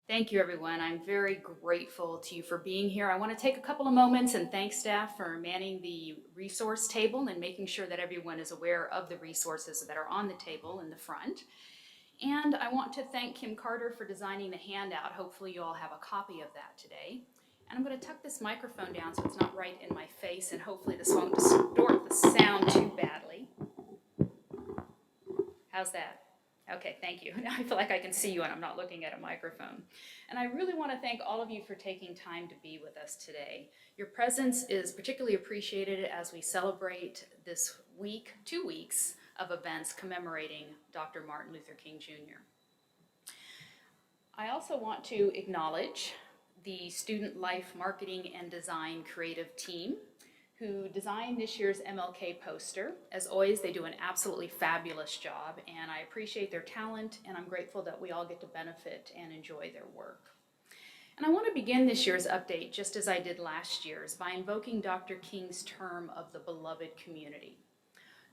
Thank you, everyone. I'm very grateful to you for being here. I want to take a couple of moments and thank staff for manning the resource table and making sure that everyone is aware of the resources that are on the table in the front. And I want to thank Kim Carter for designing the handout. Hopefully you all have a copy of that today. And I'm going to tuck this microphone down so it's not right in my face, and hopefully this won't distort the sound too badly. How's that? Okay, thank you. Now I feel like I can see you and I'm not looking at a microphone. And I really want to thank all of you for taking time to be with us today. Your presence is particularly appreciated as we celebrate this week, 2 weeks of events commemorating Dr. Martin Luther King Jr. I also want to acknowledge the Student Life Marketing and Design creative team who designed this year's MLK poster. As always, they do an absolutely fabulous job, and I appreciate their talent, and I'm grateful that we all get to benefit and enjoy their work. And I want to begin this year's update, just as I did last year's, by invoking Dr. King's term of the beloved community.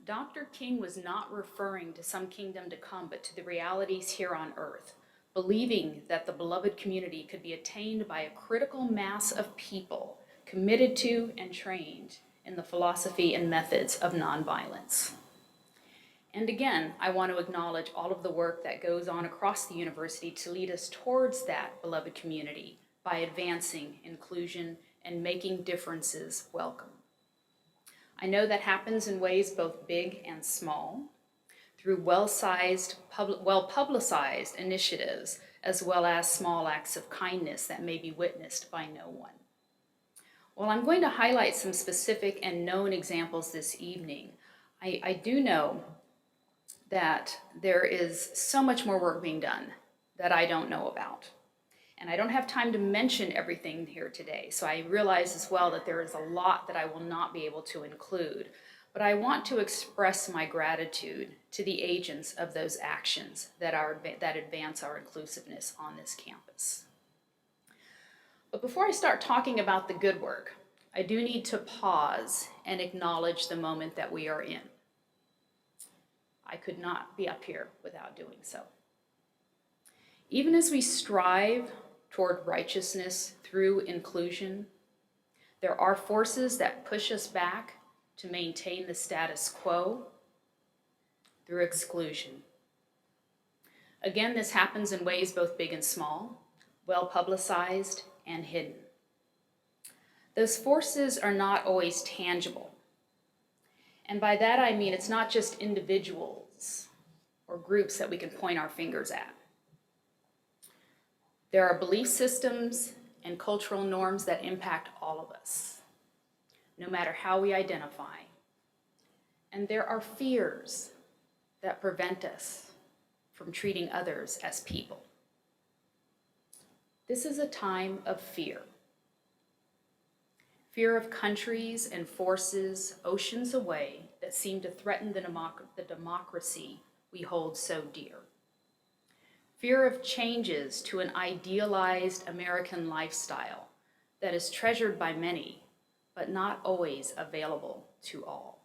Dr. King was not referring to some kingdom to come, but to the realities here on earth, believing that the beloved community could be attained by a critical mass of people committed to and trained in the philosophy and methods of nonviolence. And again, I want to acknowledge all of the work that goes on across the university to lead us towards that beloved community by advancing inclusion and making differences welcome. I know that happens in ways both big and small, through well-publicized initiatives, as well as small acts of kindness that may be witnessed by no one. Well, I'm going to highlight some specific and known examples this evening. I do know that there is so much more work being done that I don't know about. And I don't have time to mention everything here today, so I realize as well that there is a lot that I will not be able to include. But I want to express my gratitude to the agents of those actions that advance our inclusiveness on this campus. But before I start talking about the good work, I do need to pause and acknowledge the moment that we are in. I could not be up here without doing so. Even as we strive toward righteousness through inclusion, there are forces that push us back to maintain the status quo through exclusion. Again, this happens in ways both big and small, well-publicized and hidden. Those forces are not always tangible. And by that I mean it's not just individuals or groups that we can point our fingers at. There are belief systems and cultural norms that impact all of us, no matter how we identify. And there are fears that prevent us from treating others as people. This is a time of fear. Fear of countries and forces oceans away that seem to threaten the democracy we hold so dear. Fear of changes to an idealized American lifestyle that is treasured by many, but not always available to all.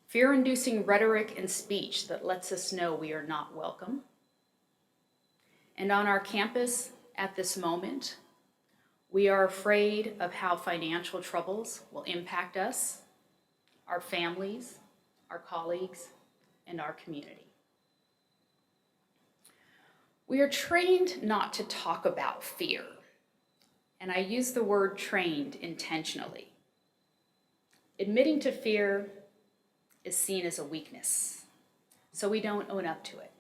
Fear-inducing rhetoric and speech that lets us know we are not welcome. And on our campus at this moment, we are afraid of how financial troubles will impact us, our families, our colleagues, and our community. We are trained not to talk about fear, and I use the word trained intentionally. Admitting to fear is seen as a weakness, so we don't own up to it.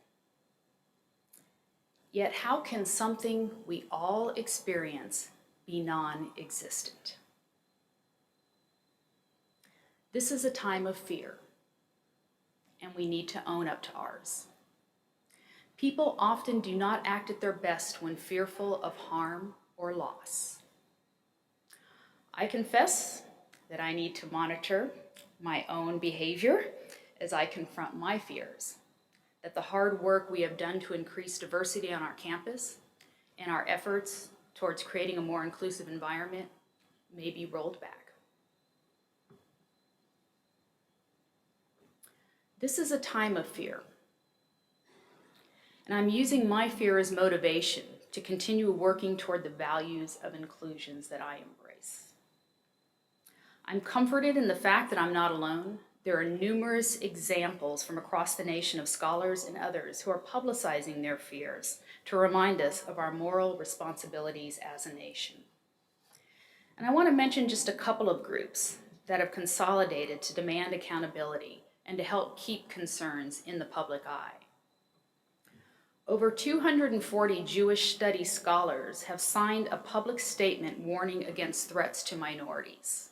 Yet how can something we all experience be non-existent? This is a time of fear, and we need to own up to ours. People often do not act at their best when fearful of harm or loss. I confess that I need to monitor my own behavior as I confront my fears, that the hard work we have done to increase diversity on our campus and our efforts towards creating a more inclusive environment may be rolled back. This is a time of fear, and I'm using my fear as motivation to continue working toward the values of inclusions that I embrace. I'm comforted in the fact that I'm not alone. There are numerous examples from across the nation of scholars and others who are publicizing their fears to remind us of our moral responsibilities as a nation. And I want to mention just a couple of groups that have consolidated to demand accountability and to help keep concerns in the public eye. Over 240 Jewish studies scholars have signed a public statement warning against threats to minorities.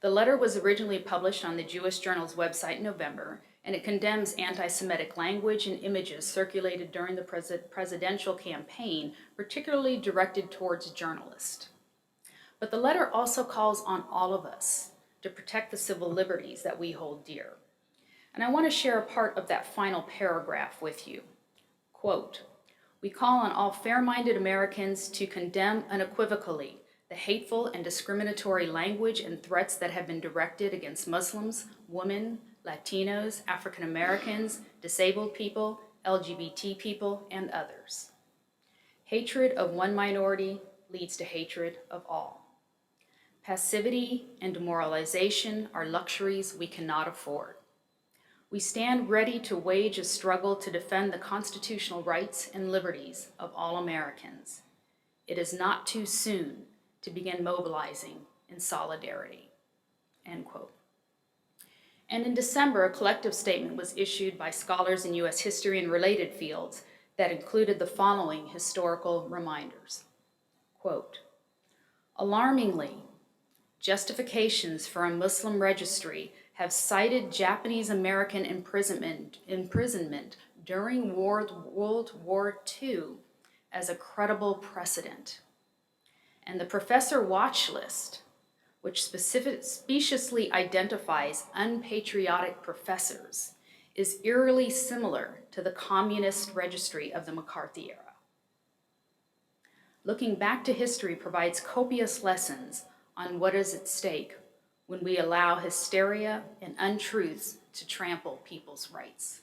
The letter was originally published on the Jewish Journal's website in November, and it condemns anti-Semitic language and images circulated during the presidential campaign, particularly directed towards journalists. But the letter also calls on all of us to protect the civil liberties that we hold dear. And I want to share a part of that final paragraph with you. Quote, "We call on all fair-minded Americans to condemn unequivocally the hateful and discriminatory language and threats that have been directed against Muslims, women, Latinos, African Americans, disabled people, LGBT people, and others. Hatred of one minority leads to hatred of all. Passivity and demoralization are luxuries we cannot afford. We stand ready to wage a struggle to defend the constitutional rights and liberties of all Americans. It is not too soon to begin mobilizing in solidarity." End quote. And in December, a collective statement was issued by scholars in U.S. history and related fields that included the following historical reminders. Quote, "Alarmingly, justifications for a Muslim registry have cited Japanese American imprisonment during World War II as a credible precedent. And the professor watch list, which speciously identifies unpatriotic professors, is eerily similar to the communist registry of the McCarthy era. Looking back to history provides copious lessons on what is at stake when we allow hysteria and untruths to trample people's rights.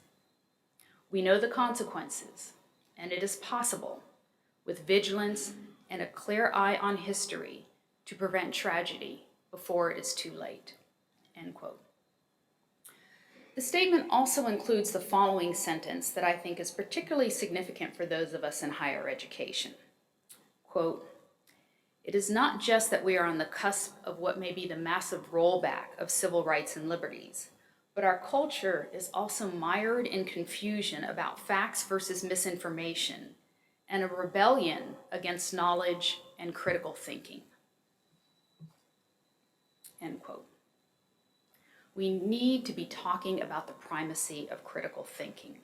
We know the consequences, and it is possible, with vigilance and a clear eye on history, to prevent tragedy before it is too late." End quote. The statement also includes the following sentence that I think is particularly significant for those of us in higher education. Quote, "It is not just that we are on the cusp of what may be the massive rollback of civil rights and liberties, but our culture is also mired in confusion about facts versus misinformation and a rebellion against knowledge and critical thinking." End quote. We need to be talking about the primacy of critical thinking.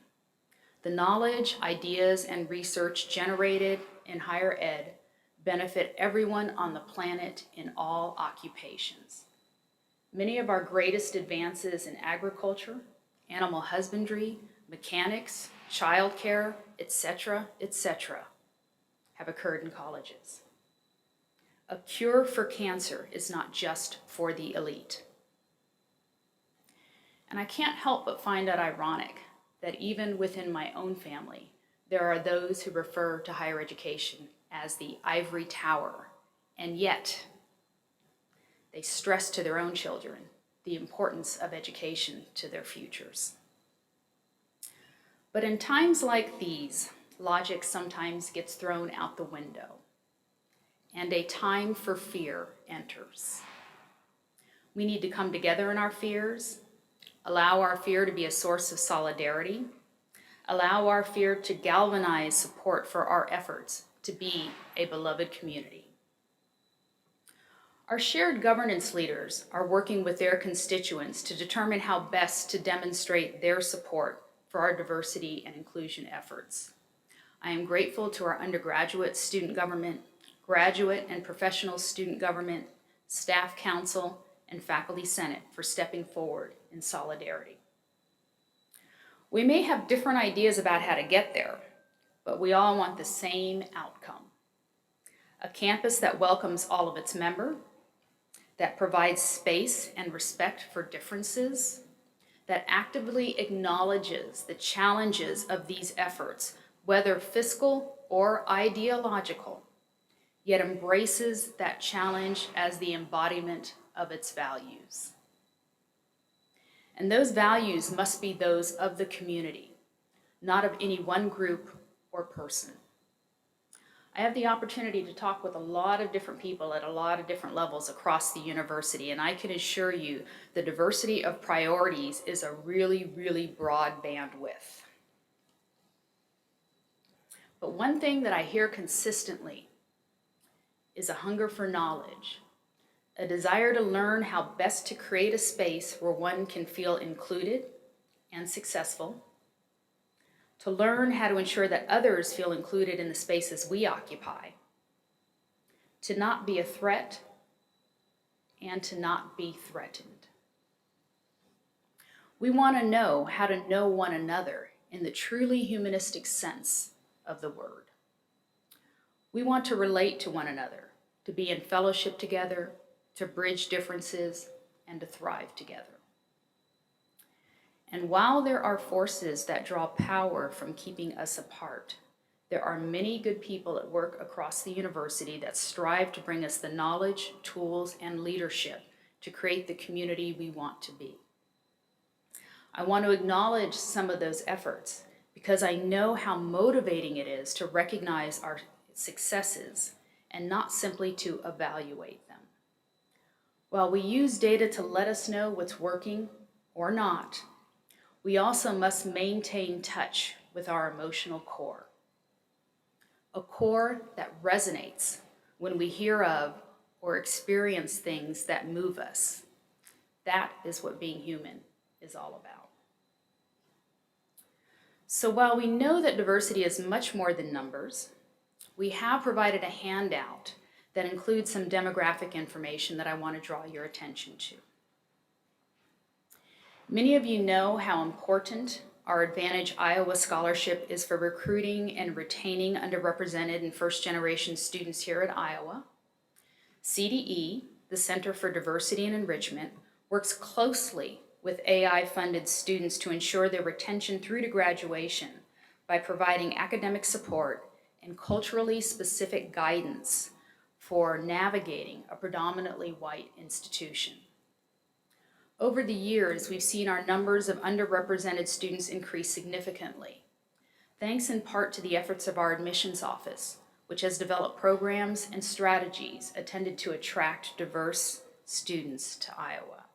The knowledge, ideas, and research generated in higher ed benefit everyone on the planet in all occupations. Many of our greatest advances in agriculture, animal husbandry, mechanics, childcare, etc., have occurred in colleges. A cure for cancer is not just for the elite. And I can't help but find it ironic that even within my own family, there are those who refer to higher education as the ivory tower, and yet they stress to their own children the importance of education to their futures. But in times like these, logic sometimes gets thrown out the window, and a time for fear enters. We need to come together in our fears, allow our fear to be a source of solidarity, allow our fear to galvanize support for our efforts to be a beloved community. Our shared governance leaders are working with their constituents to determine how best to demonstrate their support for our diversity and inclusion efforts. I am grateful to our undergraduate student government, graduate and professional student government, staff council, and faculty senate for stepping forward in solidarity. We may have different ideas about how to get there, but we all want the same outcome. A campus that welcomes all of its members, that provides space and respect for differences, that actively acknowledges the challenges of these efforts, whether fiscal or ideological, yet embraces that challenge as the embodiment of its values. And those values must be those of the community, not of any one group or person. I have the opportunity to talk with a lot of different people at a lot of different levels across the university, and I can assure you the diversity of priorities is a really, really broad bandwidth. But one thing that I hear consistently is a hunger for knowledge, a desire to learn how best to create a space where one can feel included and successful, to learn how to ensure that others feel included in the spaces we occupy, to not be a threat, and to not be threatened. We want to know how to know one another in the truly humanistic sense of the word. We want to relate to one another, to be in fellowship together, to bridge differences, and to thrive together. And while there are forces that draw power from keeping us apart, there are many good people at work across the university that strive to bring us the knowledge, tools, and leadership to create the community we want to be. I want to acknowledge some of those efforts because I know how motivating it is to recognize our successes and not simply to evaluate them. While we use data to let us know what's working or not, we also must maintain touch with our emotional core. A core that resonates when we hear of or experience things that move us. That is what being human is all about. So while we know that diversity is much more than numbers, we have provided a handout that includes some demographic information that I want to draw your attention to. Many of you know how important our Advantage Iowa Scholarship is for recruiting and retaining underrepresented and first-generation students here at Iowa. CDE, the Center for Diversity and Enrichment, works closely with AI-funded students to ensure their retention through to graduation by providing academic support and culturally specific guidance for navigating a predominantly white institution. Over the years, we've seen our numbers of underrepresented students increase significantly, thanks in part to the efforts of our admissions office, which has developed programs and strategies intended to attract diverse students to Iowa.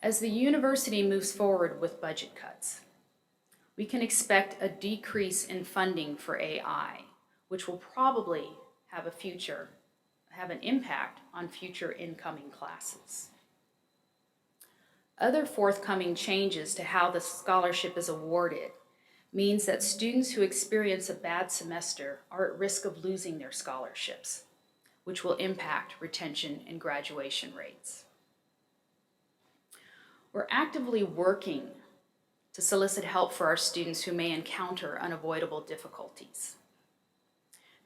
As the university moves forward with budget cuts, we can expect a decrease in funding for AI, which will probably have an impact on future incoming classes. Other forthcoming changes to how the scholarship is awarded means that students who experience a bad semester are at risk of losing their scholarships, which will impact retention and graduation rates. We're actively working to solicit help for our students who may encounter unavoidable difficulties.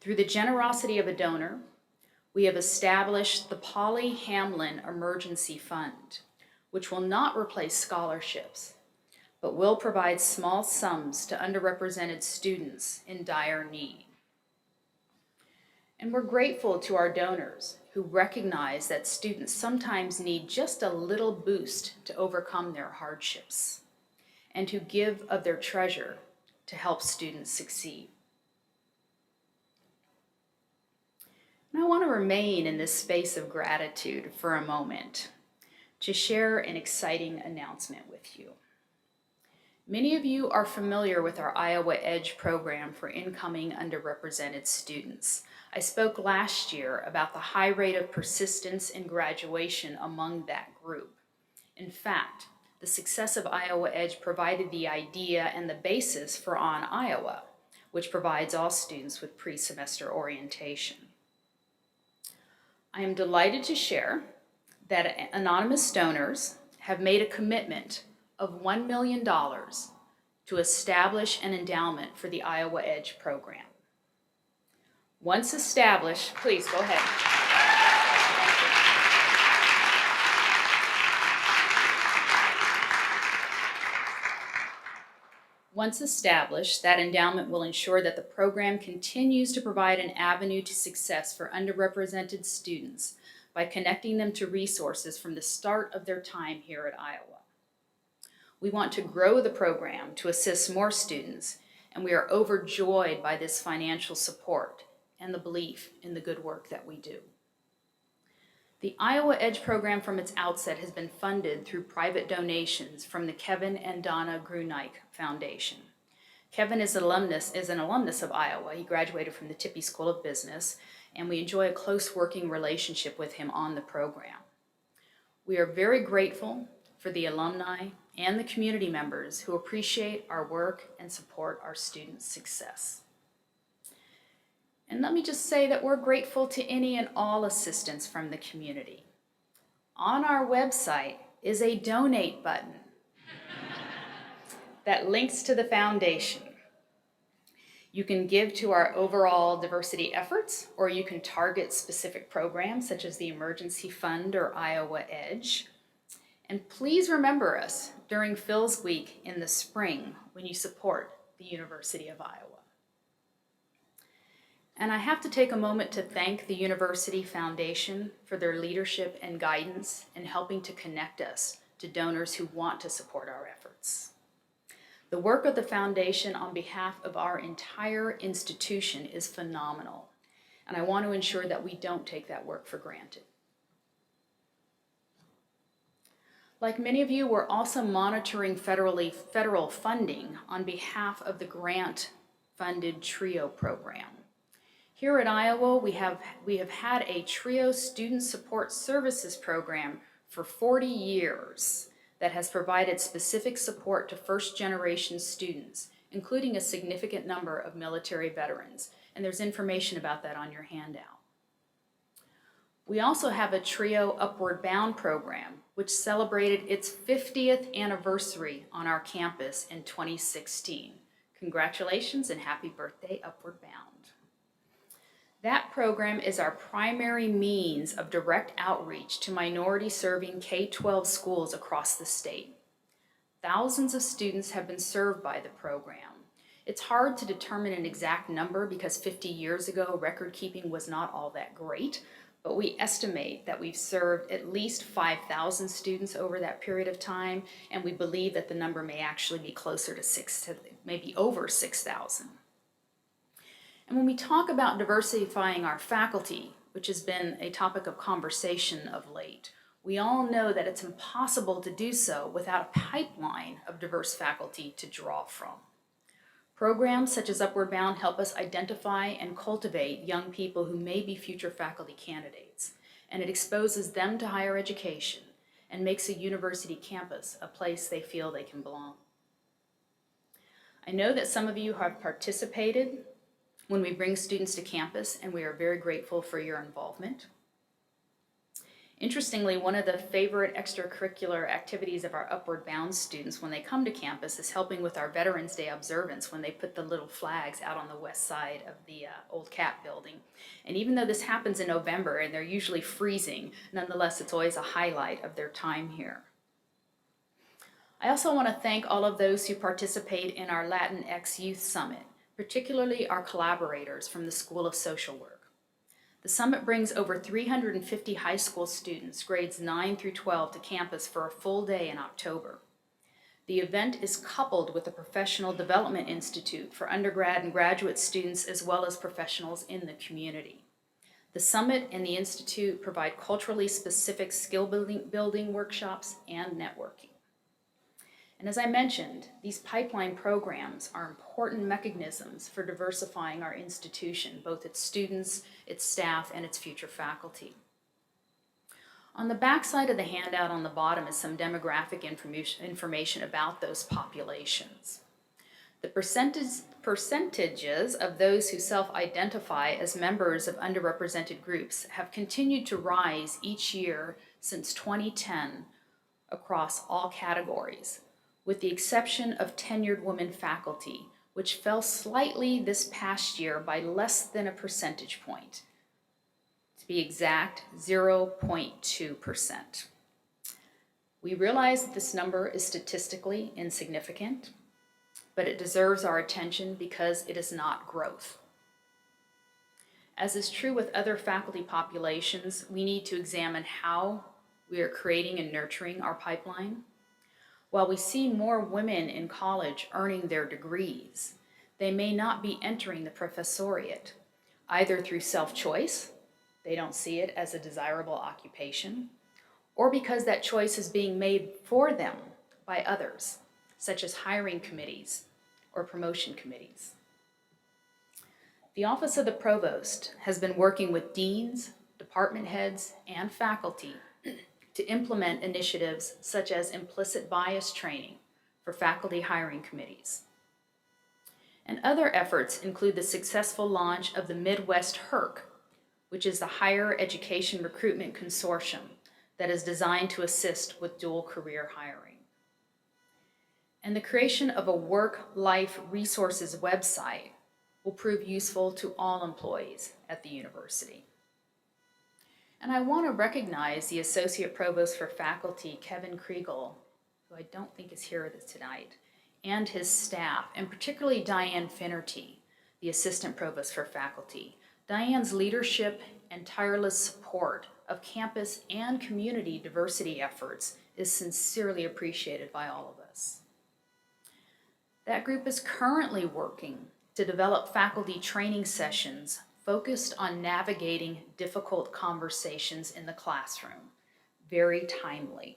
Through the generosity of a donor, we have established the Polly Hamlin Emergency Fund, which will not replace scholarships, but will provide small sums to underrepresented students in dire need. And we're grateful to our donors who recognize that students sometimes need just a little boost to overcome their hardships, and who give of their treasure to help students succeed. And I want to remain in this space of gratitude for a moment to share an exciting announcement with you. Many of you are familiar with our Iowa Edge program for incoming underrepresented students. I spoke last year about the high rate of persistence in graduation among that group. In fact, the success of Iowa Edge provided the idea and the basis for On Iowa, which provides all students with pre-semester orientation. I am delighted to share that anonymous donors have made a commitment of $1 million to establish an endowment for the Iowa Edge program. Once established, please go ahead. Once established, that endowment will ensure that the program continues to provide an avenue to success for underrepresented students by connecting them to resources from the start of their time here at Iowa. We want to grow the program to assist more students, and we are overjoyed by this financial support and the belief in the good work that we do. The Iowa Edge program from its outset has been funded through private donations from the Kevin and Donna Grunike Foundation. Kevin is an alumnus of Iowa. He graduated from the Tippie School of Business, and we enjoy a close working relationship with him on the program. We are very grateful for the alumni and the community members who appreciate our work and support our students' success. And let me just say that we're grateful to any and all assistance from the community. On our website is a donate button that links to the foundation. You can give to our overall diversity efforts, or you can target specific programs such as the Emergency Fund or Iowa Edge. And please remember us during Phil's Week in the spring when you support the University of Iowa. And I have to take a moment to thank the University Foundation for their leadership and guidance in helping to connect us to donors who want to support our efforts. The work of the foundation on behalf of our entire institution is phenomenal, and I want to ensure that we don't take that work for granted. Like many of you, we're also monitoring federal funding on behalf of the grant-funded TRIO program. Here at Iowa, we have had a TRIO Student Support Services program for 40 years that has provided specific support to first-generation students, including a significant number of military veterans, and there's information about that on your handout. We also have a TRIO Upward Bound program, which celebrated its 50th anniversary on our campus in 2016. Congratulations and happy birthday, Upward Bound. That program is our primary means of direct outreach to minority-serving K-12 schools across the state. Thousands of students have been served by the program. It's hard to determine an exact number because 50 years ago, record-keeping was not all that great, but we estimate that we've served at least 5,000 students over that period of time, and we believe that the number may actually be closer to maybe over 6,000. And when we talk about diversifying our faculty, which has been a topic of conversation of late, we all know that it's impossible to do so without a pipeline of diverse faculty to draw from. Programs such as Upward Bound help us identify and cultivate young people who may be future faculty candidates, and it exposes them to higher education and makes a university campus a place they feel they can belong. I know that some of you have participated when we bring students to campus, and we are very grateful for your involvement. Interestingly, one of the favorite extracurricular activities of our Upward Bound students when they come to campus is helping with our Veterans Day observance when they put the little flags out on the west side of the old CAP building. And even though this happens in November and they're usually freezing, nonetheless, it's always a highlight of their time here. I also want to thank all of those who participate in our Latinx Youth Summit, particularly our collaborators from the School of Social Work. The summit brings over 350 high school students, grades 9 through 12, to campus for a full day in October. The event is coupled with the Professional Development Institute for undergrad and graduate students as well as professionals in the community. The summit and the institute provide culturally specific skill building workshops and networking. And as I mentioned, these pipeline programs are important mechanisms for diversifying our institution, both its students, its staff, and its future faculty. On the back side of the handout on the bottom is some demographic information about those populations. The percentages of those who self-identify as members of underrepresented groups have continued to rise each year since 2010 across all categories, with the exception of tenured women faculty, which fell slightly this past year by less than a percentage point. To be exact, 0.2%. We realize that this number is statistically insignificant, but it deserves our attention because it is not growth. As is true with other faculty populations, we need to examine how we are creating and nurturing our pipeline. While we see more women in college earning their degrees, they may not be entering the professoriate, either through self-choice, they don't see it as a desirable occupation, or because that choice is being made for them by others, such as hiring committees or promotion committees. The Office of the Provost has been working with deans, department heads, and faculty to implement initiatives such as implicit bias training for faculty hiring committees. And other efforts include the successful launch of the Midwest HERC, which is the Higher Education Recruitment Consortium that is designed to assist with dual career hiring. And the creation of a work-life resources website will prove useful to all employees at the university. And I want to recognize the Associate Provost for Faculty, Kevin Kriegel, who I don't think is here tonight, and his staff, and particularly Diane Finnerty, the Assistant Provost for Faculty. Diane's leadership and tireless support of campus and community diversity efforts is sincerely appreciated by all of us. That group is currently working to develop faculty training sessions focused on navigating difficult conversations in the classroom, very timely.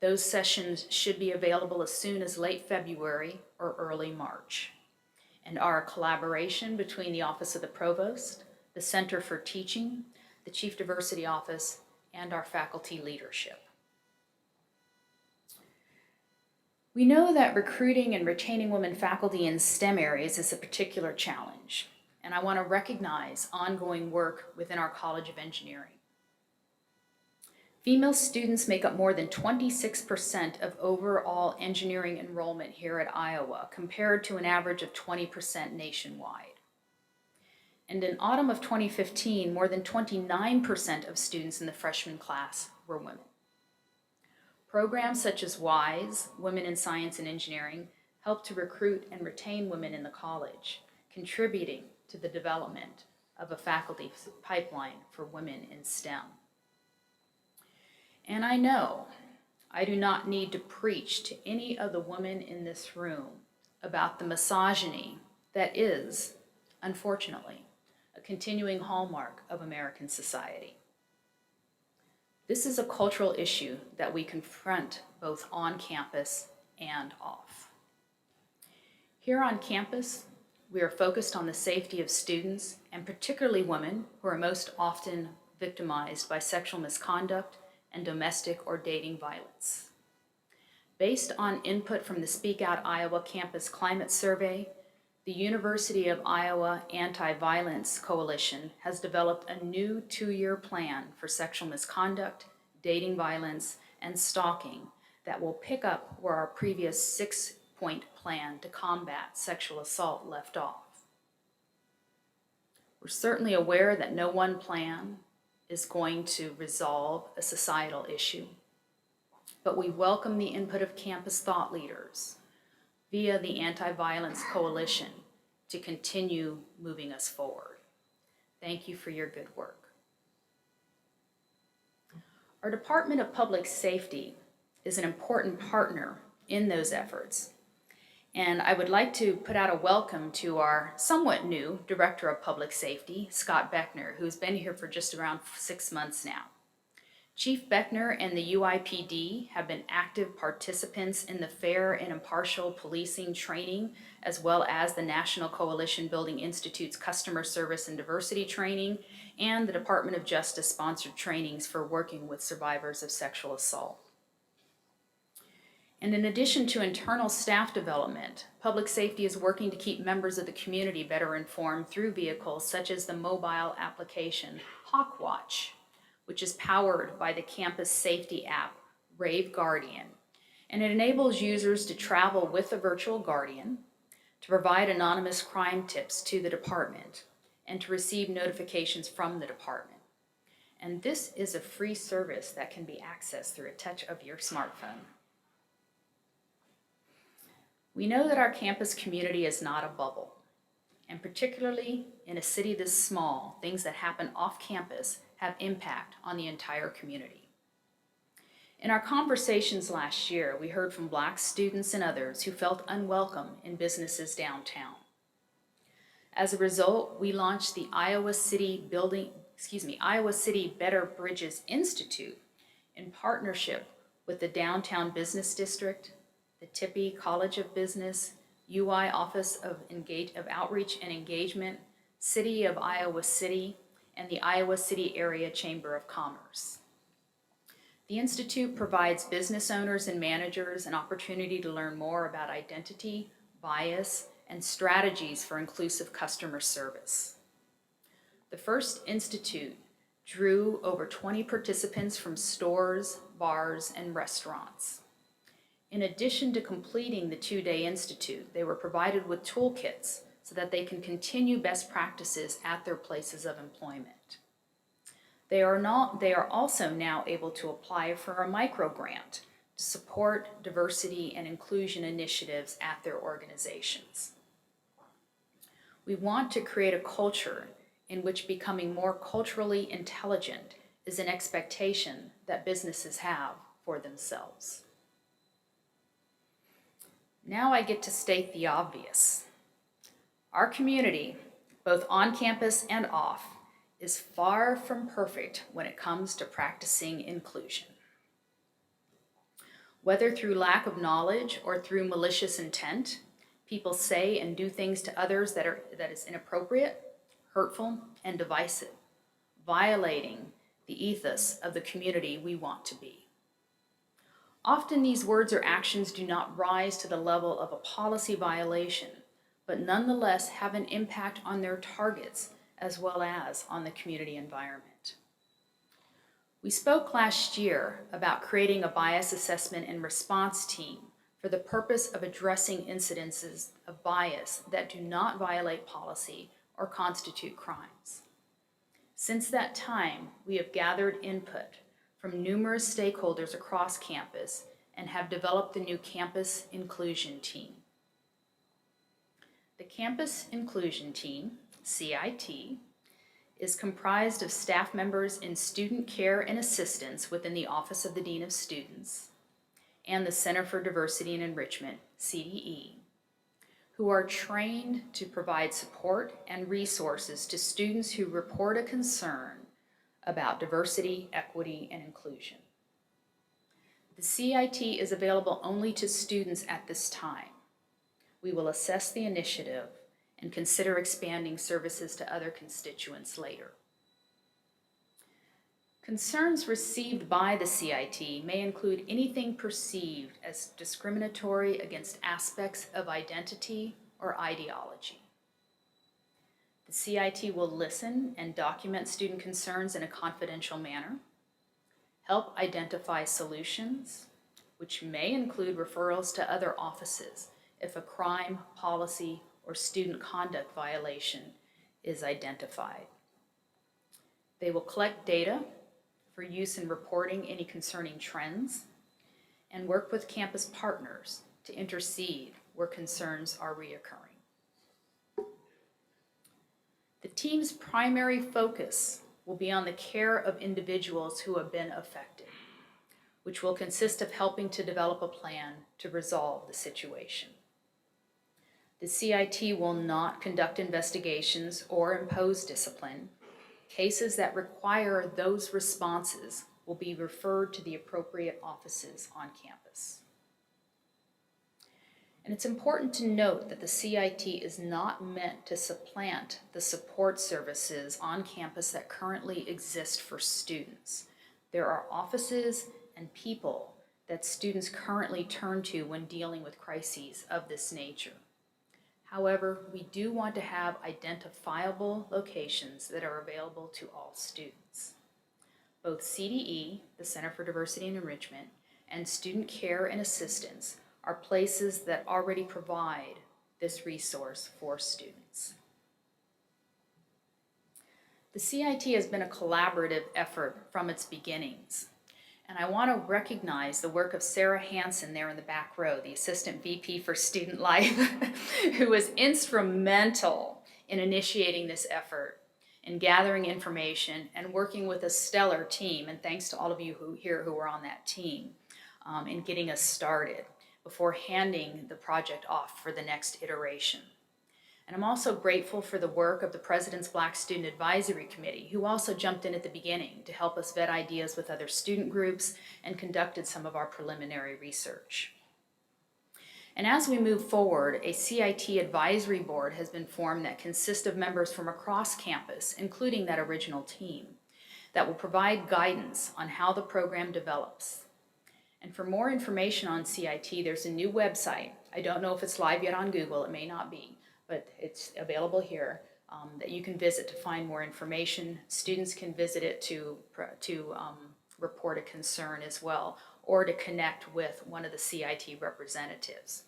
Those sessions should be available as soon as late February or early March, and are a collaboration between the Office of the Provost, the Center for Teaching, the Chief Diversity Office, and our faculty leadership. We know that recruiting and retaining women faculty in STEM areas is a particular challenge, and I want to recognize ongoing work within our College of Engineering. Female students make up more than 26% of overall engineering enrollment here at Iowa, compared to an average of 20% nationwide. And in autumn of 2015, more than 29% of students in the freshman class were women. Programs such as WISE, Women in Science and Engineering, help to recruit and retain women in the college, contributing to the development of a faculty pipeline for women in STEM. And I know I do not need to preach to any of the women in this room about the misogyny that is, unfortunately, a continuing hallmark of American society. This is a cultural issue that we confront both on campus and off. Here on campus, we are focused on the safety of students, and particularly women, who are most often victimized by sexual misconduct and domestic or dating violence. Based on input from the Speak Out Iowa Campus Climate Survey, the University of Iowa Anti-Violence Coalition has developed a new 2-year plan for sexual misconduct, dating violence, and stalking that will pick up where our previous 6-point plan to combat sexual assault left off. We're certainly aware that no one plan is going to resolve a societal issue, but we welcome the input of campus thought leaders via the Anti-Violence Coalition to continue moving us forward. Thank you for your good work. Our Department of Public Safety is an important partner in those efforts, and I would like to put out a welcome to our somewhat new Director of Public Safety, Scott Beckner, who's been here for just around 6 months now. Chief Beckner and the UIPD have been active participants in the fair and impartial policing training, as well as the National Coalition Building Institute's customer service and diversity training, and the Department of Justice sponsored trainings for working with survivors of sexual assault. And in addition to internal staff development, public safety is working to keep members of the community better informed through vehicles such as the mobile application Hawkwatch, which is powered by the campus safety app Rave Guardian. And it enables users to travel with a virtual guardian, to provide anonymous crime tips to the department, and to receive notifications from the department. And this is a free service that can be accessed through a touch of your smartphone. We know that our campus community is not a bubble, and particularly in a city this small, things that happen off campus have impact on the entire community. In our conversations last year, we heard from Black students and others who felt unwelcome in businesses downtown. As a result, we launched the Iowa City Better Bridges Institute in partnership with the Downtown Business District, the Tippie College of Business, UI Office of Outreach and Engagement, City of Iowa City, and the Iowa City Area Chamber of Commerce. The Institute provides business owners and managers an opportunity to learn more about identity, bias, and strategies for inclusive customer service. The first Institute drew over 20 participants from stores, bars, and restaurants. In addition to completing the two-day Institute, they were provided with toolkits so that they can continue best practices at their places of employment. They are also now able to apply for a micro-grant to support diversity and inclusion initiatives at their organizations. We want to create a culture in which becoming more culturally intelligent is an expectation that businesses have for themselves. Now I get to state the obvious. Our community, both on campus and off, is far from perfect when it comes to practicing inclusion. Whether through lack of knowledge or through malicious intent, people say and do things to others that is inappropriate, hurtful, and divisive, violating the ethos of the community we want to be. Often these words or actions do not rise to the level of a policy violation, but nonetheless have an impact on their targets as well as on the community environment. We spoke last year about creating a bias assessment and response team for the purpose of addressing incidences of bias that do not violate policy or constitute crimes. Since that time, we have gathered input from numerous stakeholders across campus and have developed the new Campus Inclusion Team. The Campus Inclusion Team, CIT, is comprised of staff members in student care and assistance within the Office of the Dean of Students and the Center for Diversity and Enrichment, CDE, who are trained to provide support and resources to students who report a concern about diversity, equity, and inclusion. The CIT is available only to students at this time. We will assess the initiative and consider expanding services to other constituents later. Concerns received by the CIT may include anything perceived as discriminatory against aspects of identity or ideology. The CIT will listen and document student concerns in a confidential manner, help identify solutions, which may include referrals to other offices if a crime, policy, or student conduct violation is identified. They will collect data for use in reporting any concerning trends and work with campus partners to intercede where concerns are reoccurring. The team's primary focus will be on the care of individuals who have been affected, which will consist of helping to develop a plan to resolve the situation. The CIT will not conduct investigations or impose discipline. Cases that require those responses will be referred to the appropriate offices on campus. And it's important to note that the CIT is not meant to supplant the support services on campus that currently exist for students. There are offices and people that students currently turn to when dealing with crises of this nature. However, we do want to have identifiable locations that are available to all students. Both CDE, the Center for Diversity and Enrichment, and Student Care and Assistance are places that already provide this resource for students. The CIT has been a collaborative effort from its beginnings, And I want to recognize the work of Sarah Hansen there in the back row, the Assistant VP for Student Life, who was instrumental in initiating this effort, in gathering information and working with a stellar team. And thanks to all of you who were on that team in getting us started before handing the project off for the next iteration. And I'm also grateful for the work of the President's Black Student Advisory Committee, who also jumped in at the beginning to help us vet ideas with other student groups and conducted some of our preliminary research. And as we move forward, a CIT advisory board has been formed that consists of members from across campus, including that original team, that will provide guidance on how the program develops. And for more information on CIT, there's a new website. I don't know if it's live yet on Google, it may not be, but it's available here that you can visit to find more information. Students can visit it to report a concern as well, or to connect with one of the CIT representatives.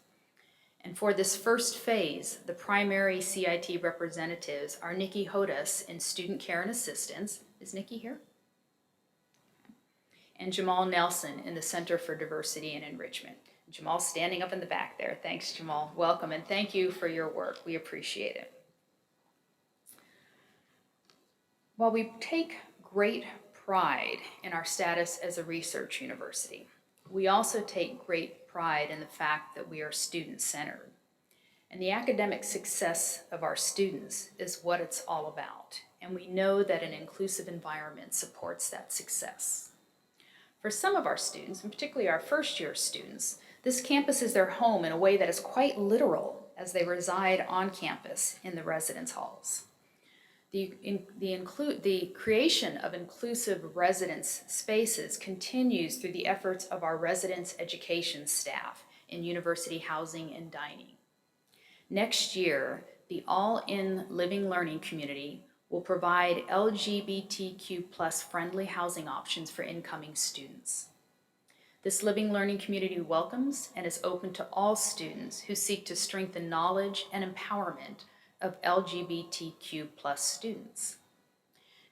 And for this first phase, the primary CIT representatives are Nikki Hodas in Student Care and Assistance. Is Nikki here? And Jamal Nelson in the Center for Diversity and Enrichment. Jamal standing up in the back there. Thanks, Jamal. Welcome, and thank you for your work. We appreciate it. While we take great pride in our status as a research university, we also take great pride in the fact that we are student-centered. And the academic success of our students is what it's all about. And we know that an inclusive environment supports that success. For some of our students, and particularly our first-year students, this campus is their home in a way that is quite literal as they reside on campus in the residence halls. The creation of inclusive residence spaces continues through the efforts of our residence education staff in university housing and dining. Next year, the All-In Living Learning community will provide LGBTQ+ friendly housing options for incoming students. This Living Learning community welcomes and is open to all students who seek to strengthen knowledge and empowerment of LGBTQ+ students.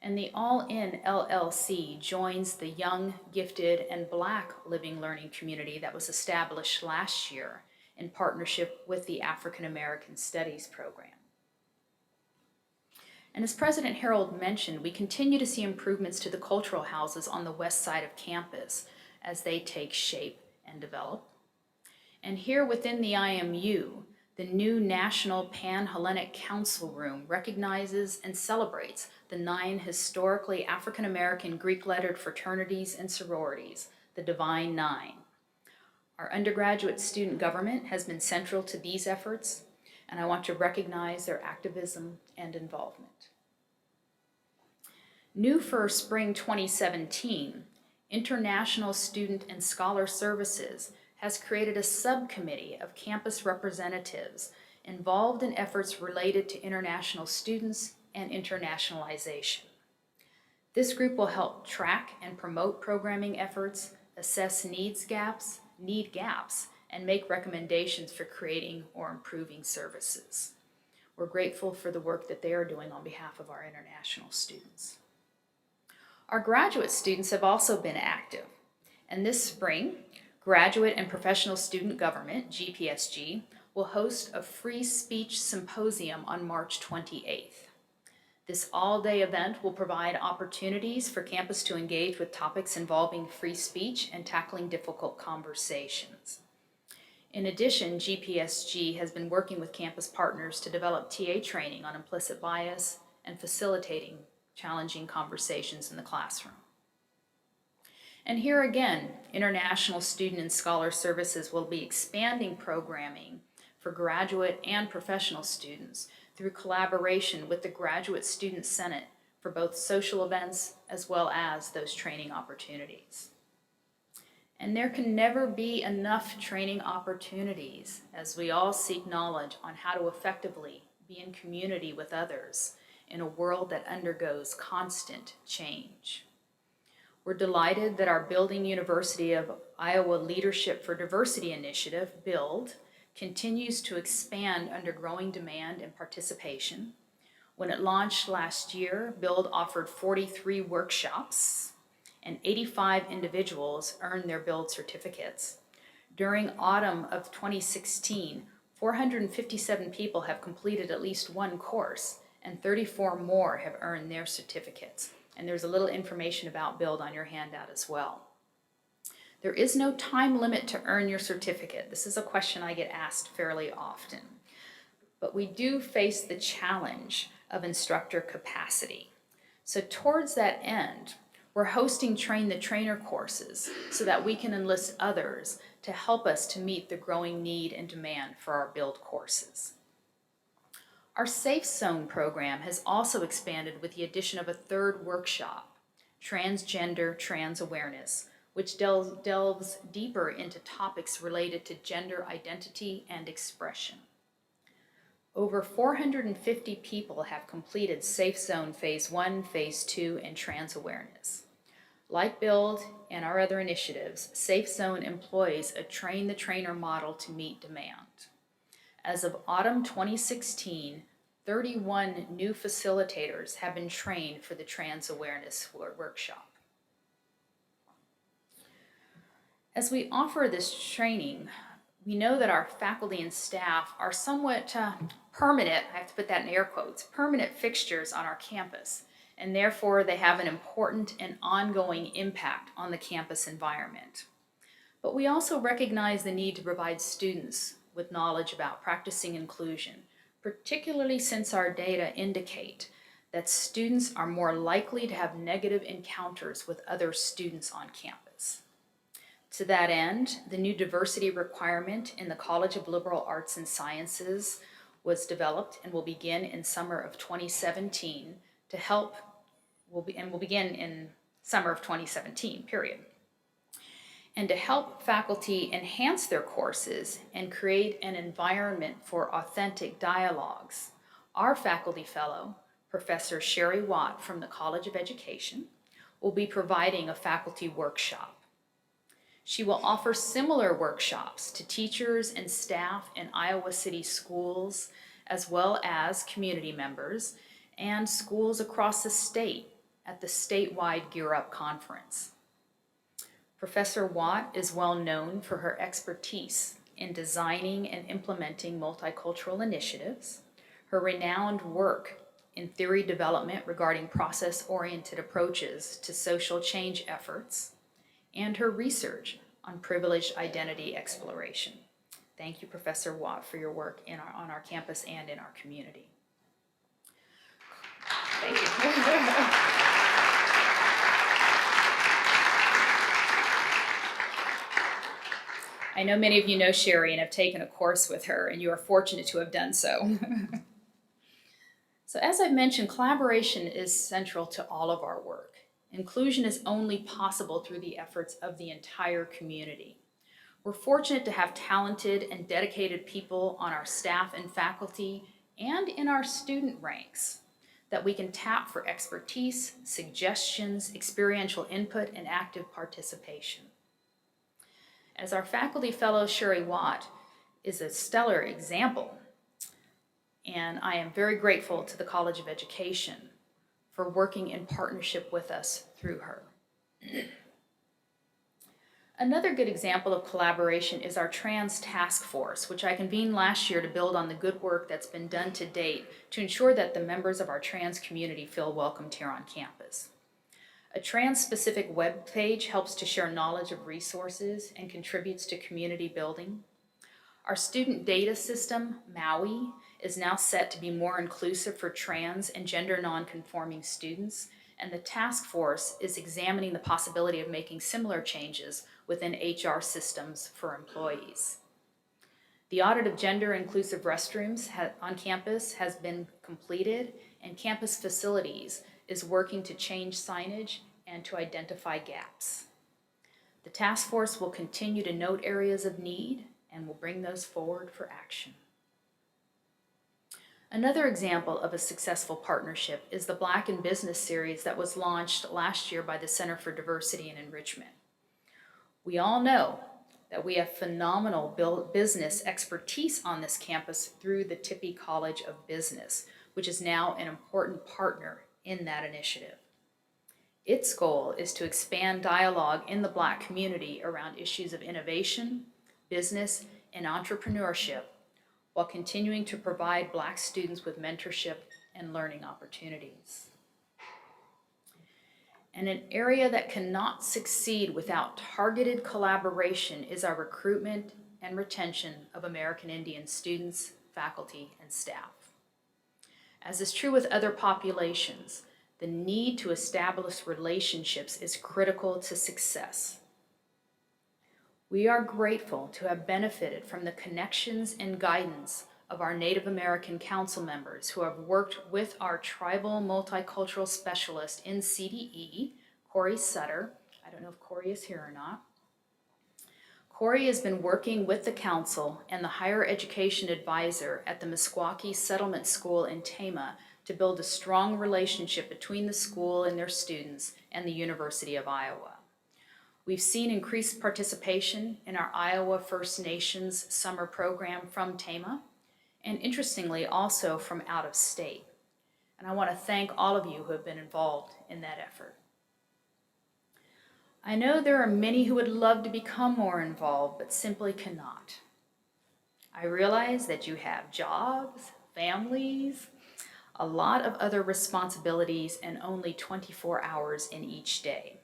And the All-In LLC joins the Young, Gifted, and Black Living Learning community that was established last year in partnership with the African American Studies program. And as President Harold mentioned, we continue to see improvements to the cultural houses on the west side of campus as they take shape and develop. And here within the IMU, the new National Pan-Hellenic Council Room recognizes and celebrates the 9 historically African-American Greek-lettered fraternities and sororities, the Divine Nine. Our undergraduate student government has been central to these efforts, and I want to recognize their activism and involvement. New for spring 2017, International Student and Scholar Services has created a subcommittee of campus representatives involved in efforts related to international students and internationalization. This group will help track and promote programming efforts, assess need gaps, and make recommendations for creating or improving services. We're grateful for the work that they are doing on behalf of our international students. Our graduate students have also been active, and this spring, Graduate and Professional Student Government, GPSG, will host a free speech symposium on March 28th. This all-day event will provide opportunities for campus to engage with topics involving free speech and tackling difficult conversations. In addition, GPSG has been working with campus partners to develop TA training on implicit bias and facilitating challenging conversations in the classroom. And here again, International Student and Scholar Services will be expanding programming for graduate and professional students through collaboration with the Graduate Student Senate for both social events as well as those training opportunities. And there can never be enough training opportunities as we all seek knowledge on how to effectively be in community with others in a world that undergoes constant change. We're delighted that our Building University of Iowa Leadership for Diversity initiative, BUILD, continues to expand under growing demand and participation. When it launched last year, BUILD offered 43 workshops and 85 individuals earned their Build certificates. During autumn of 2016, 457 people have completed at least one course, and 34 more have earned their certificates. And there's a little information about Build on your handout as well. There is no time limit to earn your certificate. This is a question I get asked fairly often. But we do face the challenge of instructor capacity. So towards that end, we're hosting Train the Trainer courses so that we can enlist others to help us to meet the growing need and demand for our Build courses. Our Safe Zone program has also expanded with the addition of a third workshop, Transgender Trans Awareness, which delves deeper into topics related to gender identity and expression. Over 450 people have completed Safe Zone Phase 1, Phase 2, and Trans Awareness. Like Build and our other initiatives, Safe Zone employs a Train the Trainer model to meet demand. As of autumn 2016, 31 new facilitators have been trained for the Trans Awareness workshop. As we offer this training, we know that our faculty and staff are somewhat permanent, I have to put that in air quotes, permanent fixtures on our campus, and therefore they have an important and ongoing impact on the campus environment. But we also recognize the need to provide students with knowledge about practicing inclusion, particularly since our data indicate that students are more likely to have negative encounters with other students on campus. To that end, the new diversity requirement in the College of Liberal Arts and Sciences was developed and will begin in summer of 2017 to help, will begin in summer of 2017, period. And to help faculty enhance their courses and create an environment for authentic dialogues, our faculty fellow, Professor Sherry Watt from the College of Education, will be providing a faculty workshop. She will offer similar workshops to teachers and staff in Iowa City schools, as well as community members and schools across the state at the statewide Gear Up Conference. Professor Watt is well known for her expertise in designing and implementing multicultural initiatives, her renowned work in theory development regarding process-oriented approaches to social change efforts, and her research on privileged identity exploration. Thank you, Professor Watt, for your work on our campus and in our community. Thank you. I know many of you know Sherry and have taken a course with her, and you are fortunate to have done so. So as I've mentioned, collaboration is central to all of our work. Inclusion is only possible through the efforts of the entire community. We're fortunate to have talented and dedicated people on our staff and faculty and in our student ranks that we can tap for expertise, suggestions, experiential input, and active participation. As our faculty fellow, Sherry Watt, is a stellar example, and I am very grateful to the College of Education for working in partnership with us through her. Another good example of collaboration is our Trans Task Force, which I convened last year to build on the good work that's been done to date to ensure that the members of our trans community feel welcomed here on campus. A trans-specific web page helps to share knowledge of resources and contributes to community building. Our student data system, MAUI, is now set to be more inclusive for trans and gender non-conforming students, and the task force is examining the possibility of making similar changes within HR systems for employees. The audit of gender-inclusive restrooms on campus has been completed, and campus facilities is working to change signage and to identify gaps. The task force will continue to note areas of need and will bring those forward for action. Another example of a successful partnership is the Black in Business series that was launched last year by the Center for Diversity and Enrichment. We all know that we have phenomenal business expertise on this campus through the Tippie College of Business, which is now an important partner in that initiative. Its goal is to expand dialogue in the Black community around issues of innovation, business, and entrepreneurship, while continuing to provide Black students with mentorship and learning opportunities. And an area that cannot succeed without targeted collaboration is our recruitment and retention of American Indian students, faculty, and staff. As is true with other populations, the need to establish relationships is critical to success. We are grateful to have benefited from the connections and guidance of our Native American council members who have worked with our tribal multicultural specialist in CDE, Corey Sutter. I don't know if Corey is here or not. Corey has been working with the council and the higher education advisor at the Meskwaki Settlement School in Tama to build a strong relationship between the school and their students and the University of Iowa. We've seen increased participation in our Iowa First Nations summer program from Tama, and interestingly also from out of state. And I want to thank all of you who have been involved in that effort. I know there are many who would love to become more involved, but simply cannot. I realize that you have jobs, families, a lot of other responsibilities, and only 24 hours in each day.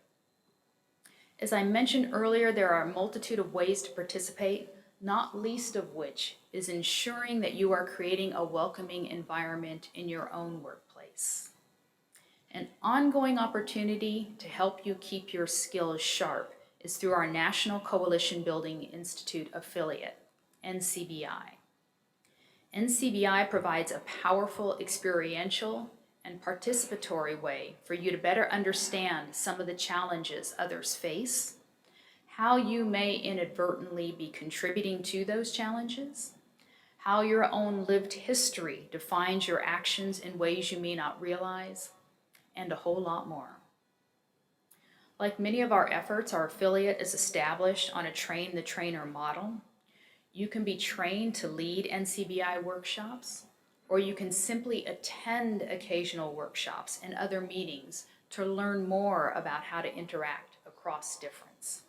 As I mentioned earlier, there are a multitude of ways to participate, not least of which is ensuring that you are creating a welcoming environment in your own workplace. An ongoing opportunity to help you keep your skills sharp is through our National Coalition Building Institute affiliate, NCBI. NCBI provides a powerful experiential and participatory way for you to better understand some of the challenges others face, how you may inadvertently be contributing to those challenges, how your own lived history defines your actions in ways you may not realize, and a whole lot more. Like many of our efforts, our affiliate is established on a train-the-trainer model. You can be trained to lead NCBI workshops, or you can simply attend occasional workshops and other meetings to learn more about how to interact across difference.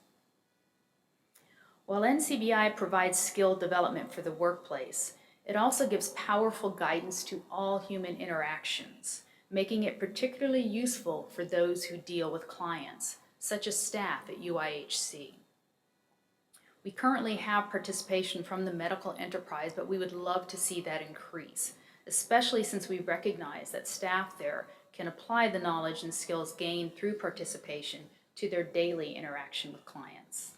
While NCBI provides skill development for the workplace, it also gives powerful guidance to all human interactions, making it particularly useful for those who deal with clients, such as staff at UIHC. We currently have participation from the medical enterprise, but we would love to see that increase, especially since we recognize that staff there can apply the knowledge and skills gained through participation to their daily interaction with clients.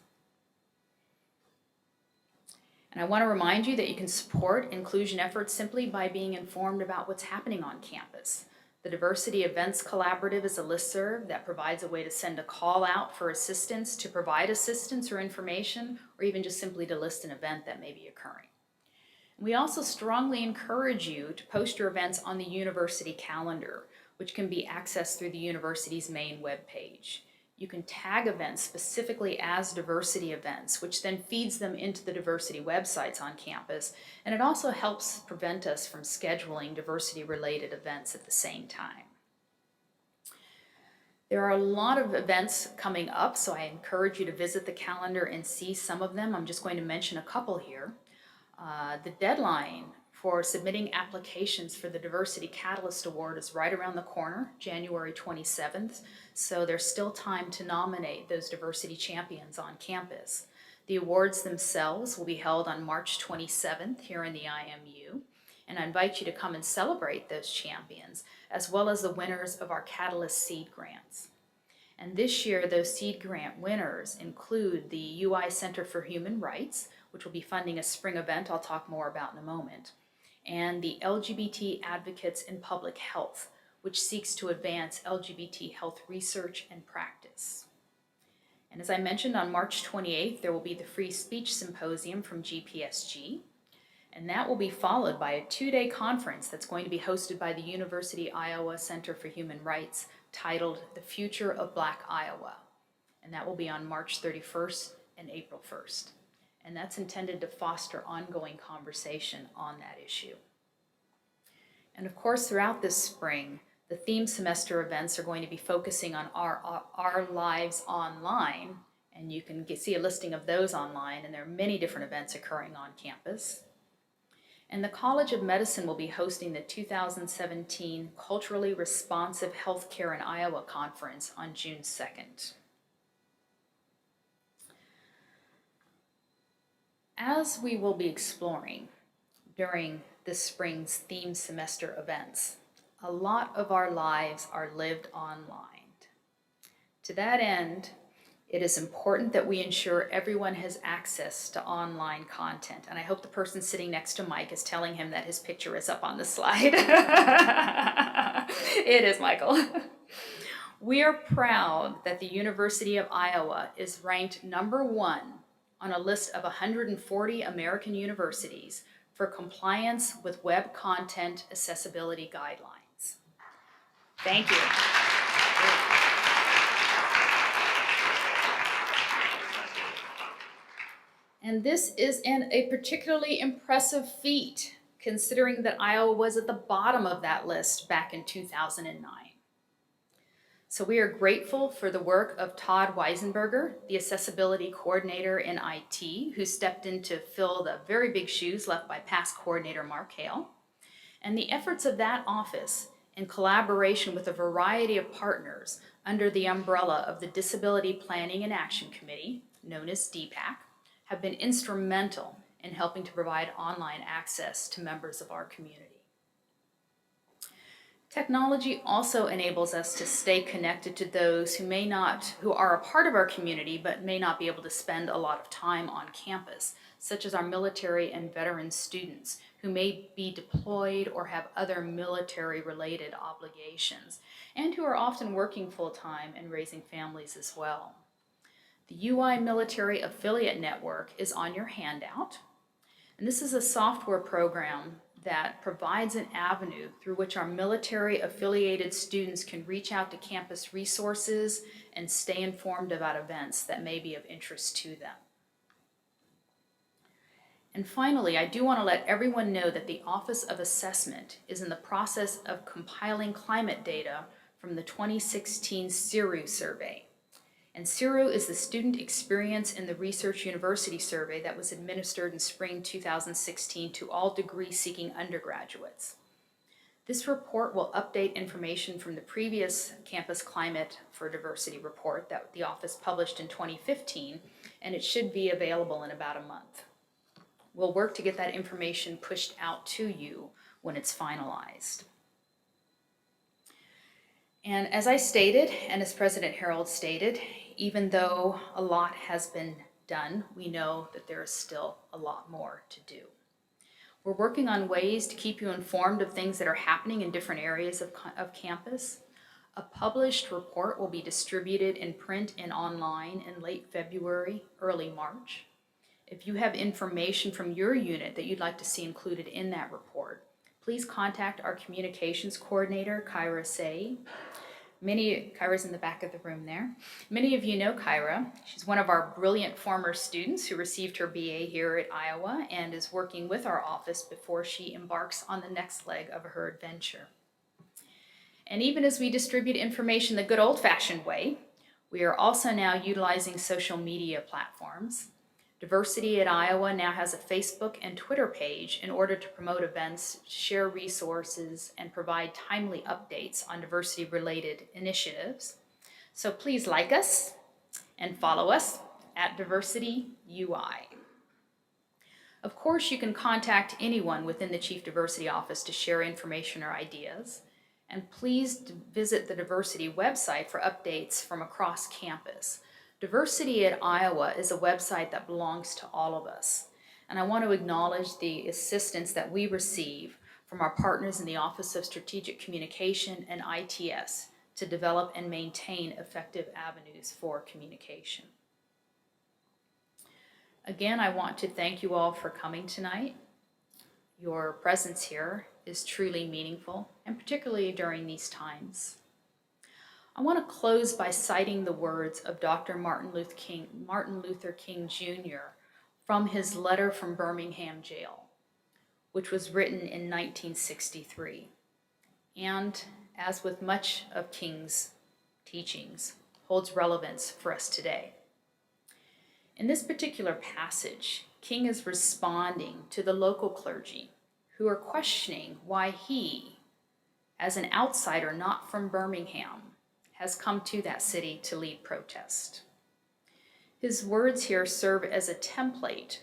And I want to remind you that you can support inclusion efforts simply by being informed about what's happening on campus. The Diversity Events Collaborative is a listserv that provides a way to send a call out for assistance, to provide assistance or information, or even just simply to list an event that may be occurring. We also strongly encourage you to post your events on the university calendar, which can be accessed through the university's main webpage. You can tag events specifically as diversity events, which then feeds them into the diversity websites on campus, and it also helps prevent us from scheduling diversity-related events at the same time. There are a lot of events coming up, so I encourage you to visit the calendar and see some of them. I'm just going to mention a couple here. The deadline for submitting applications for the Diversity Catalyst Award is right around the corner, January 27th, so there's still time to nominate those diversity champions on campus. The awards themselves will be held on March 27th here in the IMU, and I invite you to come and celebrate those champions, as well as the winners of our Catalyst Seed Grants. And this year, those Seed Grant winners include the UI Center for Human Rights, which will be funding a spring event I'll talk more about in a moment, and the LGBT Advocates in Public Health, which seeks to advance LGBT health research and practice. And as I mentioned, on March 28th, there will be the Free Speech Symposium from GPSG, and that will be followed by a 2-day conference that's going to be hosted by the University Iowa Center for Human Rights, titled The Future of Black Iowa, and that will be on March 31st and April 1st. And that's intended to foster ongoing conversation on that issue. And of course, throughout this spring, The theme semester events are going to be focusing on our lives online, and you can see a listing of those online, and there are many different events occurring on campus. And the College of Medicine will be hosting the 2017 Culturally Responsive Healthcare in Iowa Conference on June 2nd. As we will be exploring during this spring's theme semester events, a lot of our lives are lived online. To that end, it is important that we ensure everyone has access to online content. And I hope the person sitting next to Mike is telling him that his picture is up on the slide. It is, Michael. We are proud that the University of Iowa is ranked #1 on a list of 140 American universities for compliance with web content accessibility guidelines. Thank you. And this is a particularly impressive feat, considering that Iowa was at the bottom of that list back in 2009. So we are grateful for the work of Todd Weisenberger, the Accessibility Coordinator in IT, who stepped in to fill the very big shoes left by past coordinator Mark Hale, and the efforts of that office in collaboration with a variety of partners under the umbrella of the Disability Planning and Action Committee, known as DPAC, have been instrumental in helping to provide online access to members of our community. Technology also enables us to stay connected to those who are a part of our community but may not be able to spend a lot of time on campus, such as our military and veteran students who may be deployed or have other military-related obligations, and who are often working full-time and raising families as well. The UI Military Affiliate Network is on your handout, and this is a software program that provides an avenue through which our military-affiliated students can reach out to campus resources and stay informed about events that may be of interest to them. And finally, I do want to let everyone know that the Office of Assessment is in the process of compiling climate data from the 2016 CIRU survey. And CIRU is the Student Experience in the Research University survey that was administered in spring 2016 to all degree-seeking undergraduates. This report will update information from the previous Campus Climate for Diversity report that the office published in 2015, and it should be available in about a month. We'll work to get that information pushed out to you when it's finalized. And as I stated, and as President Harold stated, even though a lot has been done, we know that there is still a lot more to do. We're working on ways to keep you informed of things that are happening in different areas of campus. A published report will be distributed in print and online in late February, early March. If you have information from your unit that you'd like to see included in that report, please contact our communications coordinator, Kyra Say. Kyra's in the back of the room there. Many of you know Kyra. She's one of our brilliant former students who received her BA here at Iowa and is working with our office before she embarks on the next leg of her adventure. And even as we distribute information the good old-fashioned way, we are also now utilizing social media platforms. Diversity at Iowa now has a Facebook and Twitter page in order to promote events, share resources, and provide timely updates on diversity-related initiatives. So please like us and follow us at Diversity UI. Of course, you can contact anyone within the Chief Diversity Office to share information or ideas. And please visit the Diversity website for updates from across campus. Diversity at Iowa is a website that belongs to all of us. And I want to acknowledge the assistance that we receive from our partners in the Office of Strategic Communication and ITS to develop and maintain effective avenues for communication. Again, I want to thank you all for coming tonight. Your presence here is truly meaningful, and particularly during these times. I want to close by citing the words of Dr. Martin Luther King Jr. from his letter from Birmingham jail, which was written in 1963. And as with much of King's teachings, holds relevance for us today. In this particular passage, King is responding to the local clergy who are questioning why he, as an outsider not from Birmingham, has come to that city to lead protest. His words here serve as a template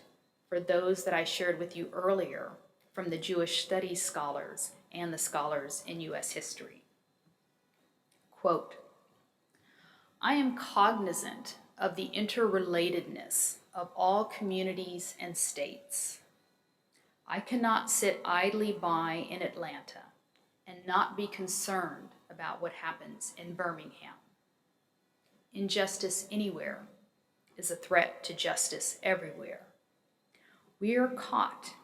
for those that I shared with you earlier from the Jewish studies scholars and the scholars in U.S. history. Quote, I am cognizant of the interrelatedness of all communities and states. I cannot sit idly by in Atlanta and not be concerned about what happens in Birmingham. Injustice anywhere is a threat to justice everywhere. We are caught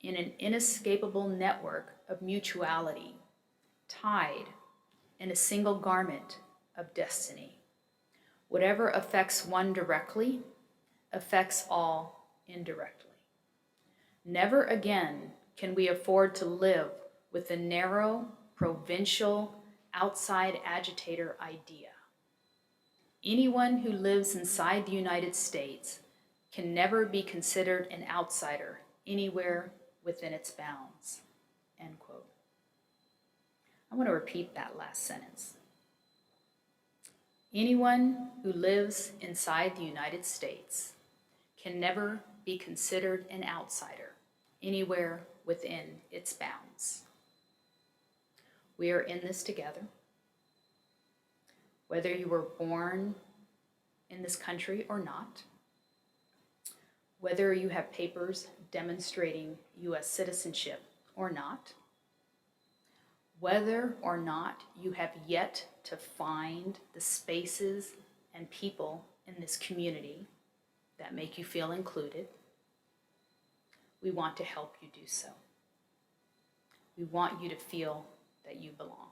in an inescapable network of mutuality, tied in a single garment of destiny. Whatever affects one directly affects all indirectly. Never again can we afford to live with the narrow, provincial, outside agitator idea. Anyone who lives inside the United States can never be considered an outsider anywhere within its bounds. End quote. I want to repeat that last sentence. Anyone who lives inside the United States can never be considered an outsider anywhere within its bounds. We are in this together. Whether you were born in this country or not, whether you have papers demonstrating U.S. citizenship or not, whether or not you have yet to find the spaces and people in this community that make you feel included, we want to help you do so. We want you to feel that you belong.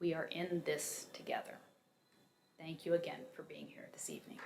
We are in this together. Thank you again for being here this evening.